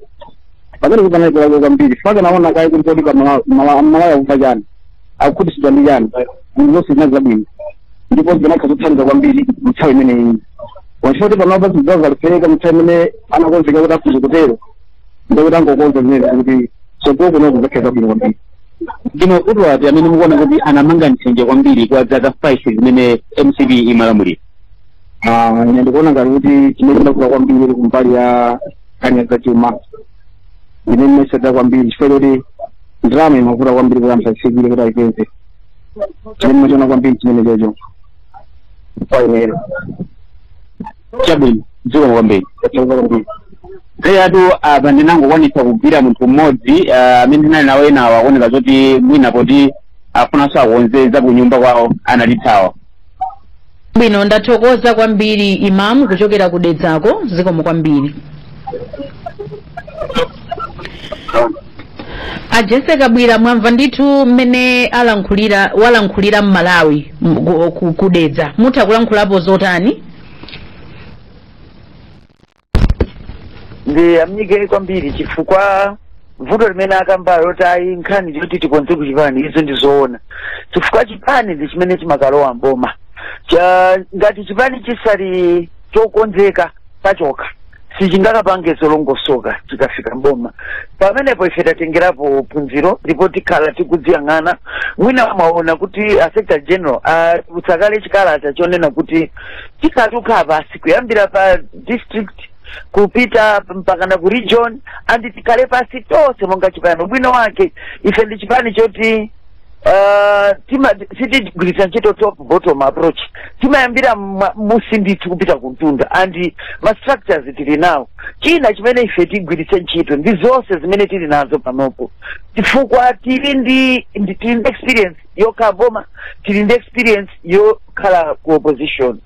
pamene kupanaikulako kwambiri faka naona kayi kuti kodi Malawi akufa chani akukhutitsidwa ndi chani zonse zinazi zabwino ndipo zinakha zothandiza kwambiri nthawi imeneyi wachifoti panopa zizazo zalipereka nthawi imene anakonzeka kuti akhuze kutero ndikuti angokonza zimene kuti sogoko nokuzakha zabwino kwambiri. Ndino kuti ati amene mukuona kuti anamanga nthenje kwambiri kwa zaka 5 zimene MCP imalamulira. Ine ndikuona ngati kuti chimene ndakula kwambiri kumbali ya kanya za chuma ine mmeseda kwambiri chifukwa kuti ndalama imavuta kwambiri kuti anthu afikire kuti ayipeze chimene machona kwambiri chimene chocho painero chabwino dziko kwambiri atu apa ndinangokwanitsa kugwira munthu mmodzi amene ndinali nawo enawo akuoneka zoti mwina poti afunanso akonzeza kunyumba kwawo analithawa. Bwino ndathokoza kwambiri Imamu kuchokera kudedzako, zikomo kwambiri. Ajese Kabwila mwamva ndithu mmene walankhulira Malawi kudedza, mutha kulankhulapo zotani? ndi amnyike kwambiri chifukwa vuto limene akambalo kuti ayi nkhani zoti tikonze kuchipani izo ndizoona chifukwa chipani ndi chimene chimakalowa mboma ngati chipani chisali chokonzeka pachoka sichingakapange zolongosoka chikafika mboma pamenepo ife tatengerapo phunziro ndipo tikhala tikudziyang'ana mwina mwaona kuti a secretary general utsakale chikalata chonena kuti tikhatukha pasi kuyambira pa district kupita mpaka ku region andi tikale pasi tonse monga chipani bwino wake ife ndi chipani choti sitigwiritsa ntchito top bottom approach timayambira musi ndithu kupita kuntunda andi ma structures tili nawo china chimene ife tigwiritse ntchito ndi zonse zimene tili nazo panopo chifukwa tili ndi experience yokhala boma tili ndi experience yokhala ku opposition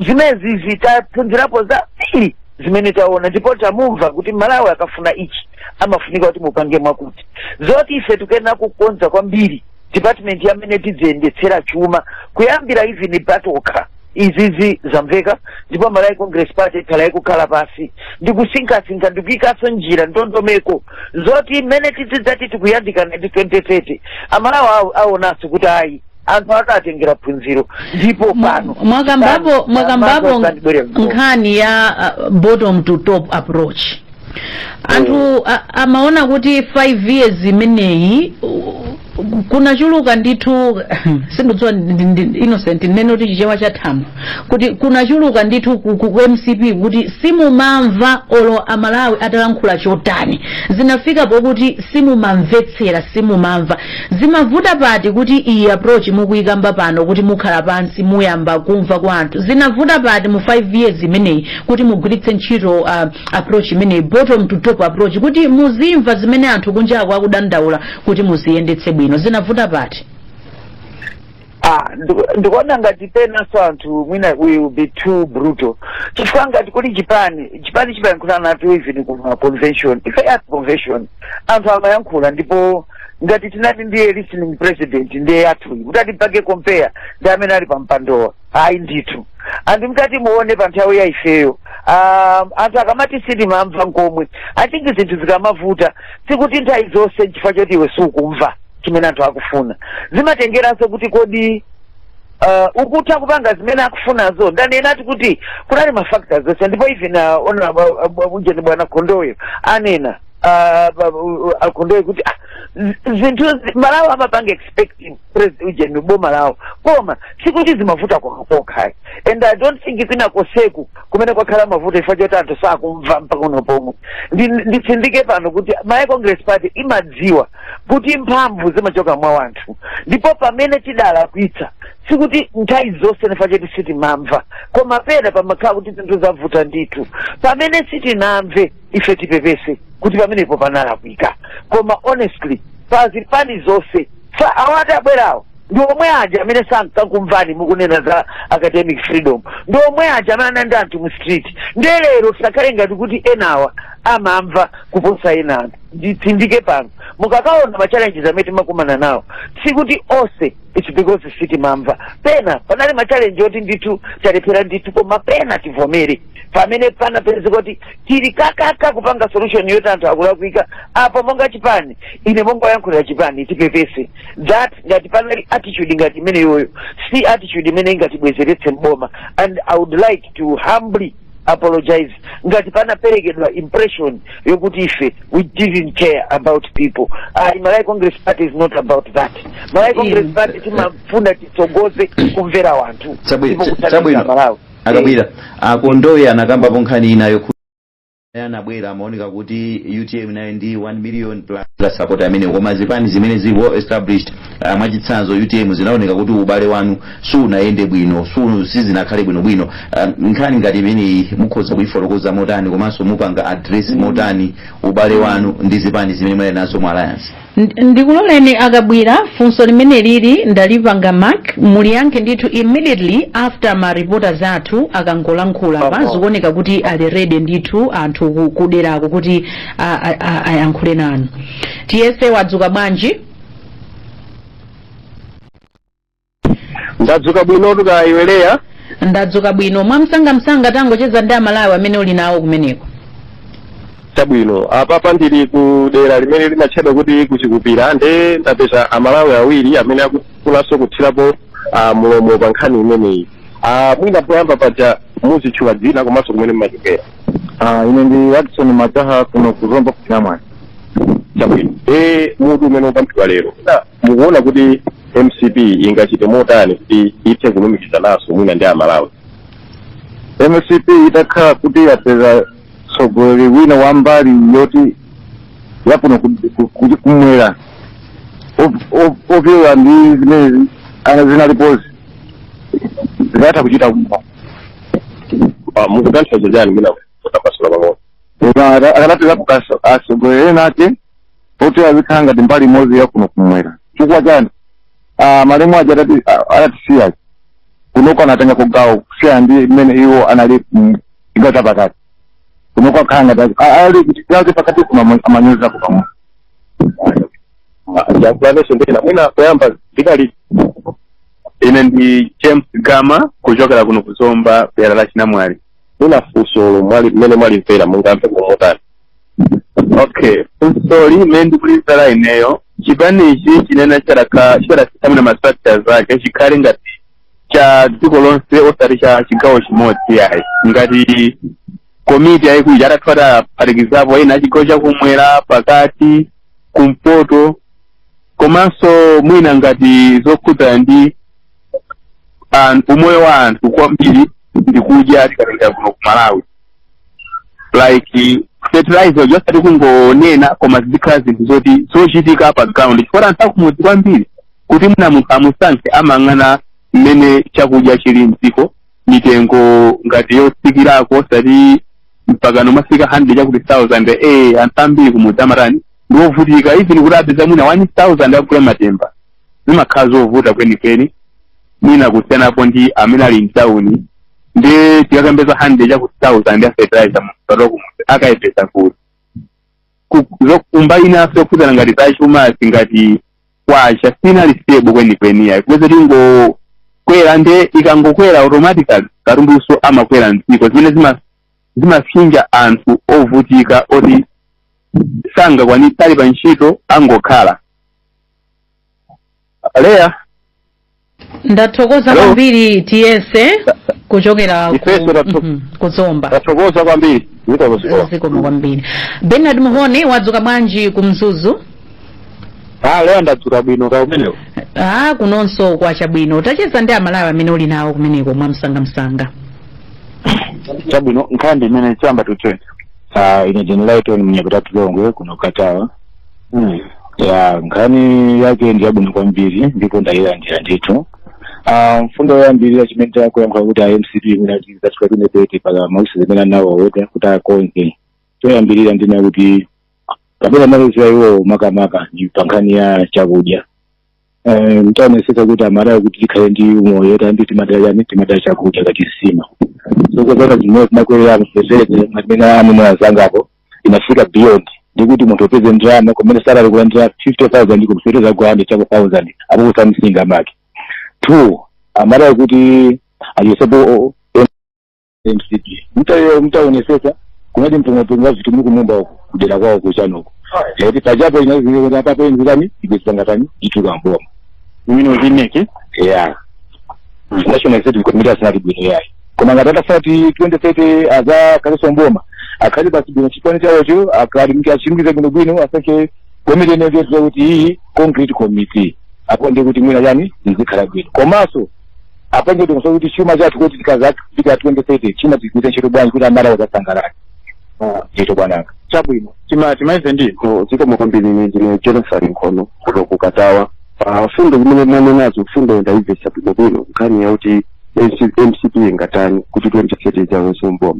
zimene zitaphunzirapo zambiri zimene taona ndipo tamumva kuti Malawi akafuna ichi amafunika kuti mupange mwakuti zoti ife tukena kukonza kwambiri department yamene tidziyendetsera chuma kuyambira even patoka izizi zamveka ndipo Malawi Congress Party ikhala ikukhala pasi ndikusinkhasinkha ndikuyikaso njira ndondomeko zoti mmene tidzidzati tikuyandikana ndi 2030 Amalawi aonaso kuti ayi anthu akatengera phunziro ndipo pano mwakambapo nkhani ya bottom to top approach anthu amaona kuti 5 years imeneyi kunachuluka ndithu sindidziwa innocent neno kuti chichewa cha thambo kuti kunachuluka ndithu ku MCP kuti simumamva olo amalawi atalankhula chotani zinafika pokuti simumamvetsera simumamva zimavuta pati kuti iyi approach mukuyikamba pano kuti mukhala pansi muyamba kumva kwa anthu zinavuta pati mu 5 years imeneyi kuti mugwiritse ntchito approach imeneyi bottom to top approach kuti muzimva zimene anthu kunjako akudandaula kuti muziyendetse bwino zinavuta pati ndikuona ngati penaso anthu mwina will be too brutal chifukwa ngati kuli chipani chimayankhula nato even kuma convention ife at convention anthu amayankhula ndipo ngati tinati ndiye listening president ndiye athu mutati pake compare ndi amene ali pampandowa ayi ndithu andi mutati muone pa nthawi ya ifeyo anthu akamati sitimamva nkomwe atingi zinthu zikamavuta sikuti nthawi zonse chifukwa choti iwe sukumva chimene anthu akufuna zimatengeranso kuti kodi ukutha kupanga zimene akufunazo ndanenati kuti kunali mafactors zonse ndipo even ona ujeni bwana Khondoyo anena akondoye kuti zinthu Malawi amapanga expecting president ujeni boma lawo koma sikuti zimavuta kokha and I don't think it's inakoseku kumene kwakhala mavuta ifa choti anthu sakumva mpaka uno pomwe nditsindike pano kuti my Congress Party imadziwa kuti mphamvu zimachoka mwa wanthu ndipo pamene tidalakwitsa sikuti nthawi zonse nifa choti sitimamva koma pena pamakhala kuti zinthu zavuta ndithu pamene sitinamve ife tipepese kuti pamenepo panalakwika koma honestly pazipani zonse awati abwerawo ndi omwe aja amene sankakumvani mukunena za academic freedom ndi omwe aja amene anandi anthu mu street ndelero tisakhale ngati kuti enawa amamva kuposa ena anthu nditsindike pano mukakaona machallenges amene timakumana nawo sikuti onse it's because sitimamva pena panali machallenges oti ndithu talephera ndithu koma pena tivomere pamene panapezeka kuti tili kakaka kupanga solution yoti anthu akulakwika apo monga chipani ine monga yankhulira chipani tipepese that ngati panali attitude ngati imene yoyo si attitude imene ingatibwezeretse mboma and I would like to humbly apologize ngati panaperekedwa impression yokuti ife we didn't care about people. Malawi Congress Party is not about that. Malawi Congress Party timafuna titsogoze kumvera wanthu Malawi akabwira Khondoye anakamba ponkhani inayo anabwera amaoneka kuti UTM nayo ndi 1 million plus support amene koma zipani zimene zili established mwachitsanzo UTM zinaoneka kuti ubale wanu sunayende bwino sizinakhale bwino nkhani ngati imene mukhoza kuifotokoza motani komanso mupanga address motani ubale wanu ndi zipani zimene muli nazo mu alliance. Ndikuloleni akabwira funso limene lili ndalipanga mark muliyankhe ndithu immediately after ma reporters athu akangolankhula pazikuoneka kuti ali ready ndithu anthu kuderako kuti ayankhule nanu. TSA wadzuka bwanji? Ndadzuka bwino tukaiweleya. Ndadzuka bwino mwamsanga tangocheza ndi Amalawi amene uli nawo kumeneko. Chabwino apa ndili ku dera limene limatchedwa kuti kuchikupira nde ndapeza Amalawi awiri amene akufunanso kuthirapo mulomo pa nkhani imeneyi. Mwina poyamba paja muzitchula dzina komanso kumene mmachokera. Ine ndi Watson Majaha kuno kuzomba kuchinamwa. Chabwino mutu umene upamphidwa lero mukuona kuti MCP ingachite motani kuti ithe kulumikiza naso mwina ndi Amalawi. MCP itakhala kuti yapeza sogoli wina wambali yoti yakuno kumwera ovyewa ndi zimene zinalipozi zinatha kuchita kumba mukutantha jani mina kutapasula pang'ono akanatira asogolere nake poti azikhala ngati mbali imodzi yakuno kumwera chifukwa chani malemu aja adatisiya kunoko anatenga kugawo kusiya ndi imene iwo anali igawo chapakati kunoko khanga ali kuchikaze pakati kuna amanyoza kwa yakulaleso ndena mwina kuyamba ndikali ine ndi James Gama kuchokera kuno kuzomba dera la Chinamwali mwina fuso mwene mwali mpera mungampe kumotani. Okay sorry mendi kulizala ineyo chipanichi chinena chidakatamina mastructures ake chikhale ngati cha dziko lonse osati cha chigawo chimodzi yayi ngati komiti ayikuja atatwata phatikizapo ena chigawo chakumwera pakati kumpoto komanso mwina ngati zokhudzana ndi umoyo wa anthu kwambiri ndikudya tikatenga kuno ku Malawi, like fertilizer josati kungonena koma zikhala zinthu zoti zochitika pa ground chifukwa anthu akumudzi kwambiri kuti muna munthu amusankhe amang'ana mmene chakudya chili mdziko, mitengo ngati yotsikirako osati mpaka nomafika 100 chakuti 1000 anthu ambiri kumudzi amatani ndiovutika, even kuti apeza mwina 1000 akugula matemba zimakhala zovuta kwenikweni, mwina kusiyanapo ndi amene ali mtawuni ndi tikakambeza 100 chakuti 1000 ya fertilizer mupatwa kumudzi akayipeza kuti kumba inaso yokhudzana ngati zachuma ngati kwacha sinali stable kwenikweni yayi kweza tingokwera nde ikangokwera automatically katunduso amakwera mdziko zimene zimasinja anthu ovutika oti sangakwanitsa ali pa ntchito angokhala. Leya ndathokoza kwambiri tiyese kuchokera kuzomba. Ndathokoza kwambiri zikomo kwambiri. Bernard Muhone wadzuka bwanji ku Mzuzu? Leya ndadzuka bwino kaumenewo. Kunonso kwacha bwino. Tacheza ndi amalawi amene uli nawo kumeneko mwa msanga. Chabwino nkhani imene chamba tuchwe. Ine Generaliton mnyakutatu Longwe kuno Katawa. Ya nkhani yake ndi yabwino kwambiri ndipo ndayilandira ndithu. Mfundo yambirira chimene chakuyankha kuti MCP inati zachika kunepete pala mausi zimene nawo wote kuti akonke. Toyambirira ndina kuti kabela mausi ayo makamaka ndi pankhani ya chakudya. Mtaonesesa kuti amalawi kuti tikhale ndi umoyo tambi timadala chakudya kati sima. So kwa zimene zinakwelera mfezeze amene amene azangapo inafika beyond ndikuti munthu opeze ndrama kumene salary kulandira 50,000 ndiko kufereza gwande chako 1000 apo kusamsinga maki. 2 amalawi kuti aliyesapo MCP mtaonesesa kunadi mtunga vitu muku mumba huko kudela kwao kuchanuko. Eti pajapo inazile hapa kwa nzilani ibesangatani ituka mboma. Mimi no zineke? Yeah. National Executive Committee asina bwino yayi. Koma ngatata fati 2030 aza kaleso mboma. Akali basi bino chipani chawo akali mkiachimbiza bwino asake committee nezo kuti hii concrete committee. Hapo ndio kuti mwina yani nzikhala bwino. Komaso apange ndi kuti chuma chathu kuti tikaza fika 2030 chima tikuita chiro bwanji kuti amara wasangalala. Chito bwananga. Chabwino. Timaize ndi ziko mokwambiri ndine Jonathan Nkono kuno ku Katawa. Fundo zimene mwana nazo fundo ndaivesa bwino nkhani ya kuti MCP ngatani kuti 2030 zawo somboma.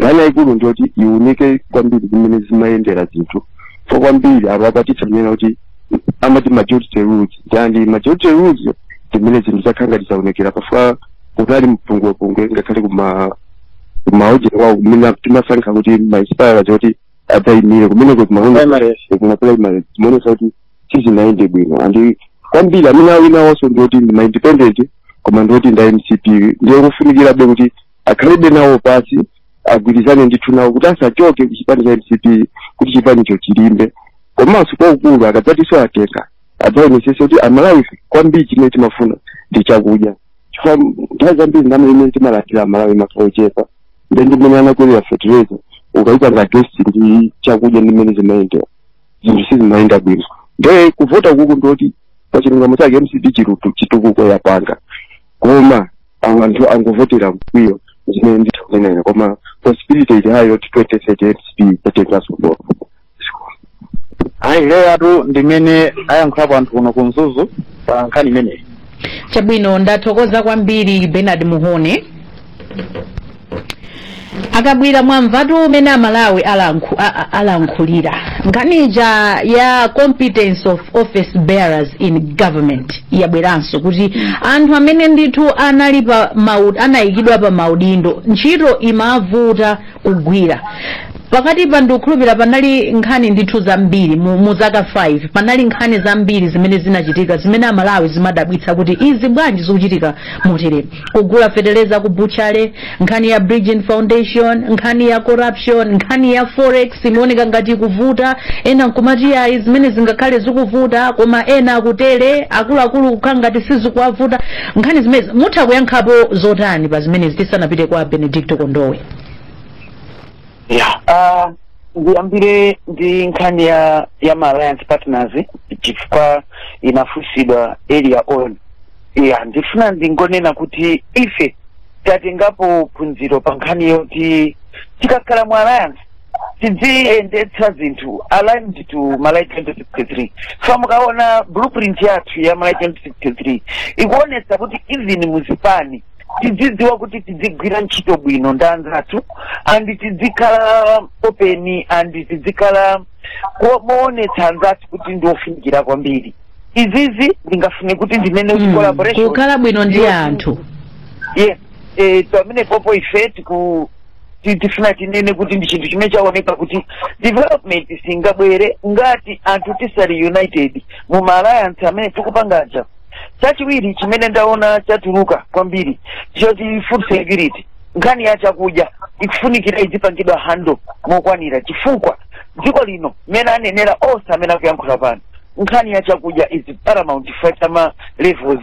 Ngani ikulu ndi kuti iunike kwambiri zimene zimayendera zinthu. Fo kwambiri abapatitsa mena kuti amati majority rules ndi majority rules zimene zinthu zakhanga tisaonekera pafa kutali mpungwe ngakhale kumaoje kwa mina timasankha kuti ma-inspire kuti atayimire kumene kuma primary zimene sauti sizinaende bwino andi kwambiri amene awina also ndoti ma-independent koma ndoti nda MCP ndiyo kufunikira be kuti akhalebe nawo pasi agwirizane ndithu nawo kuti asachoke kuchipani cha MCP kuti chipanicho chilimbe komanso kwaukulu akadzatiso atenga adzaonesese kuti amalawi kwambiri chimene timafuna ndi chakudya chifukwa nthawi zambiri ndamene imene timalandira amalawi mafaochepa ndimene anakwelera fertilizer ukaita ngagesti ndi chakudya ndimene zimayendera zinthu sizimayenda bwino ndiye kuvota kuku ndoti pachilungamo chake MCP chitukuko yapanga koma anthu angovotera mkwiyo zimene ndithakunena koma possibility ili hayo 2030 MCP patengaso bora. Leya tu ndimene ayankhapo anthu kuno ku Mzuzu pa nkhani imeneyi. Chabwino ndathokoza kwambiri Bernard Muhone. Akabwira mwamvatu umene amalawi alankhulira nganija ya competence of office bearers in government yabweranso kuti anthu amene ndithu anayikidwa pa maudindo ntchito imavuta kugwira pakati pa ndikukhulupira panali nkhani ndithu zambiri mu zaka 5 panali nkhani zambiri zimene zinachitika zimene amalawi zimadabwitsa kuti izi bwanji zikuchitika motere kugula fertilizer ku butchale nkhani ya Bridging Foundation nkhani ya corruption nkhani ya forex imeoneka ngati kuvuta ena nkumati ayi zimene zingakhale zikuvuta koma ena akutere akuluakulu kukhala ngati sizikuwavuta nkhani zimene mutha kuyankhapo zotani pa zimene zisanapite kwa Benedict Kondowe. ndiyambire ndi nkhani ya alliance partners chifukwa inafusidwa earlier on. Ndifuna ndingonena kuti ife tatengapo phunziro pa nkhani yoti tikakhala mu alliance tidziyendetsa zinthu aligned to Malawi 2063. Mukaona blueprint yathu ya Malawi 2063 ikuonetsa kuti even muzipani tidzidziwa kuti tidzigwira ntchito bwino ndi anzathu and tidzikhala open and tidzikhala moonetsa anzathu kuti ndiofunikira kwambiri. Izizi ndingafune kuti ndinene kuti collaboration kukhala bwino ndi anthu. Yes, pamene popo ife tifuna tinene kuti ndi chinthu chimene chaoneka kuti development singabwere ngati anthu tisali united mu alliance amene tikupangaja. Chachiwiri chimene ndaona chatuluka kwambiri choti food security, nkhani ya chakudya ikufunikira izipangidwa handle mokwanira chifukwa dziko lino mmene anenera onse amene akuyankhula pano nkhani ya chakudya is paramount fight ama levels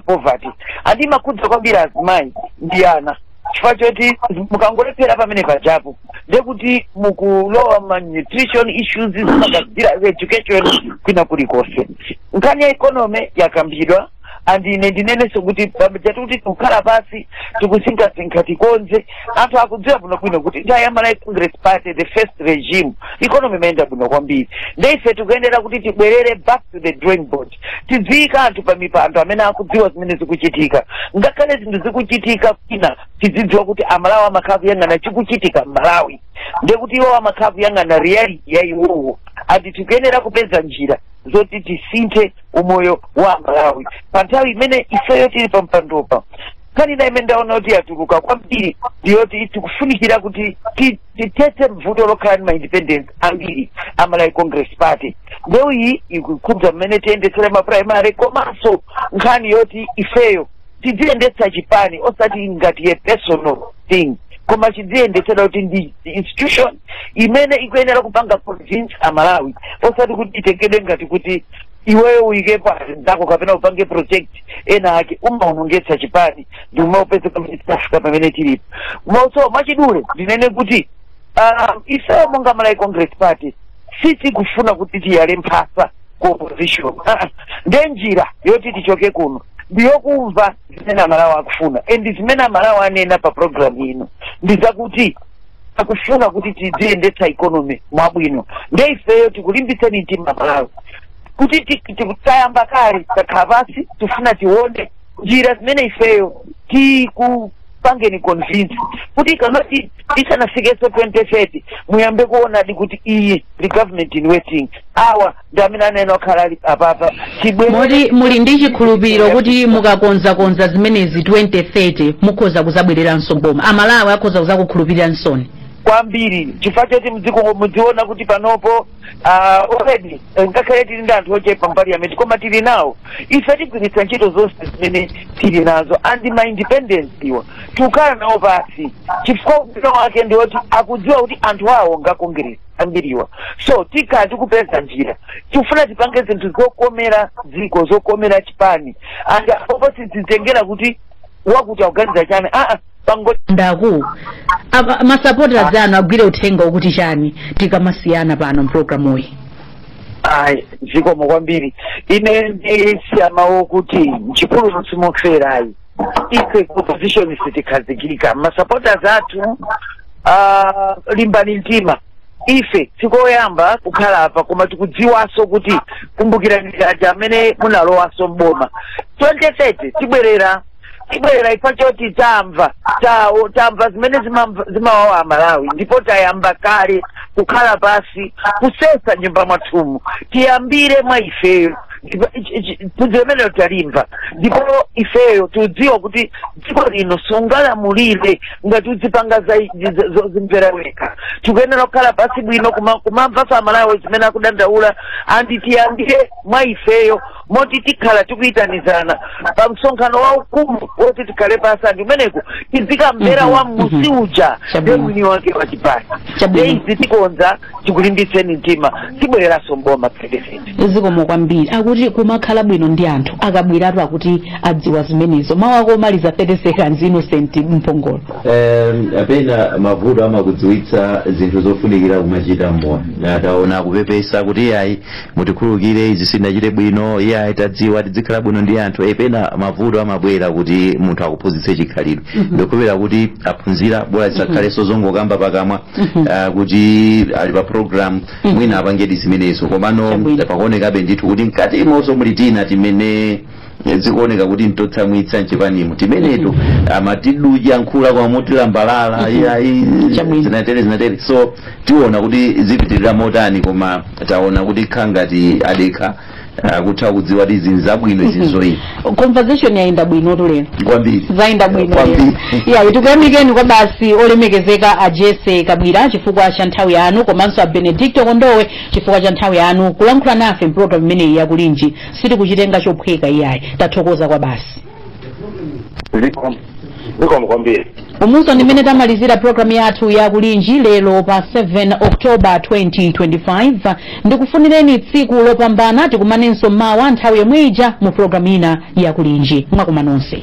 poverty andi makhudza kwambiri azimayi ndi ana chifukwa choti mukangolephera pamene pajapo ndekuti mukulowa ma nutrition issues zimagazira education kwina kulikonse. Nkhani ya economy yakambidwa and ine ndinenenso kuti pamajatuti tikukhala pasi tikusinkhasinkha tikonze anthu akudziwa bwino kwino kuti nthawi ya Malawi Congress Party the first regime economy imayenda bwino kwambiri. Ndeife tikuyenera kuti tibwerere back to the drawing board, tidziyika anthu pa mipando amene akudziwa zimene zikuchitika. Ngakhale zinthu zikuchitika kwina tidzidziwa kuti amalawi amakhala kuyang'ana chikuchitika m'Malawi ndekuti iwo amakhala kuyang'ana reality ya iwowo ati tikuyenera kupeza njira zoti tisinthe umoyo wa Malawi pa nthawi imene ifeyo tili pa mpandopa. Nkhani na imene ndaona kuti yatuluka kwambiri ndiyoti tikufunikira kuti titete vuto lokhala ndi independence ambiri a Malawi Congress Party. Ndewu iyi ikukhudza mmene tiyendetsera maprimary komanso nkhani yoti ifeyo tidziyendetsa chipani osati ngati ye personal thing koma chidziyendetsera kuti ndi institution imene ikuyenera kupanga province a Malawi osati kuti itengedwe ngati kuti iweyo uyikepo zako kapena upange project ena ake umaonongetsa chipani ndi umaupeza pamene tikafika pamene tilipo. So mwachidule ndinene kuti ifeyo monga Malawi Congress Party sitikufuna kuti tiyale mphasa ku opposition. Nde njira yoti tichoke kuno ndiyokumva zimene amalawi akufuna and zimene amalawi anena pa program ino ndizakuti akufuna kuti tidziyendetsa economy mwabwino. Nde ifeyo tikulimbitseni mtima amalawi kuti tikutayamba kale takhala pasi tifuna tione njira zimene ifeyo tikupangeni convince kuti kanoti isanafikeso 2030 muyambe kuonadi kuti iyi ndi government in waiting awa ndi amene anena okhala ali apapa. Muli ndi chikhulupiriro kuti mukakonzakonza zimenezi 2030 mukhoza kuzabwereranso boma amalawi akhoza kuzakukhulupiriranso kwambiri chifukwa choti mudziona kuti panopo already ngakhale tili ndi anthu ochepa mpaliament koma tili nawo ife tigwiritsa ntchito zonse zimene tili nazo and ma independence iwa tikukhala nawo pasi chifukwa ubwino wake ndiwoti akudziwa kuti anthu awo ngakongereza ambiriwa. So tikhala tikupeza njira tikufuna tipange zinthu zokomera dziko zokomera chipani and apopo tizitengera kuti wakuti akuganiza chani ndaku masupporters anu agwire uthenga ukuthi chani tikamasiyana pano program uyi. Zikomo kwambiri ine ndisiyamawo kuti mchipululu simoferayi ife opposition sitikhazikika masupporters athu limbani mtima ife tikoyamba kukhala apa koma tikudziwaso kuti kumbukirani aja amene munalowaso mboma 2030 tibwerera ifa choti tamva zimene zimawawa Malawi ndipo tayamba kale kukhala pasi kusesa nyumba mwathumu tiyambire mwa ifeyo tudziwemeneyo talimva ndipo ifeyo tudziwa kuti dziko lino sungalamulire ngati udzipanga zimvera weka tikuyenera kukhala pasi bwino kumamva Malawi zimene akudandaula andi tiyambire mwa ifeyo moti tikhala tikuyitanizana pa msonkhano waukulu woti tikhale pasandi umeneko tizikamvera wa musi uja ndiye mwini wake wa chipani izi tikonza tikulimbitseni mtima tibwereranso mboma pfekeseti zikomo kwambiri akuti kumakhala bwino ndi anthu akabweratu akuti adziwa zimenezo mawu ako omaliza 30 seconds Innocent Mpongolo. Apena mavuto amakudziwitsa zinthu zofunikira kumachita mboma ataona kupepesa kuti yayi mutikhulukire izi sindachite bwino yayi tadziwa tizikhala bwino ndi anthu epena mavuto amabwera kuti munthu akuphunzitse chikhalidwe ndikupera kuti aphunzira bora zisakhale sozongokamba pakamwa kuti ali pa program mwina apangedi zimenezo komano pakuonekabe ndithu kuti mkati imonso muli tina timene zikuoneka kuti ntotsamwitsa mchipanimo timenetu amatiduyankhula kwa motilambalala zinatere so tiona kuti zipitirira motani koma taona kuti khangati adekha kutha kudziwa kuti izi zabwino izi zoyi conversation yaenda bwino tulero kwambiri zaenda bwino yeah tikuyamikeni kwa basi olemekezeka ajese Kabwila chifukwa cha nthawi yanu komanso a Benedicto Kondowe chifukwa cha nthawi yanu kulankhula nafe program imeneyi yakulinji sitikuchitenga chophweka iyayi tathokoza kwa basi zikomo kwambiri umunso ndimene tamalizira program yathu yakulinji lero pa 7 October 2025 ndikufunireni tsiku lopambana tikumanenso mawa nthawi yomwe ija mu program ina yakulinji mwakumana nonse.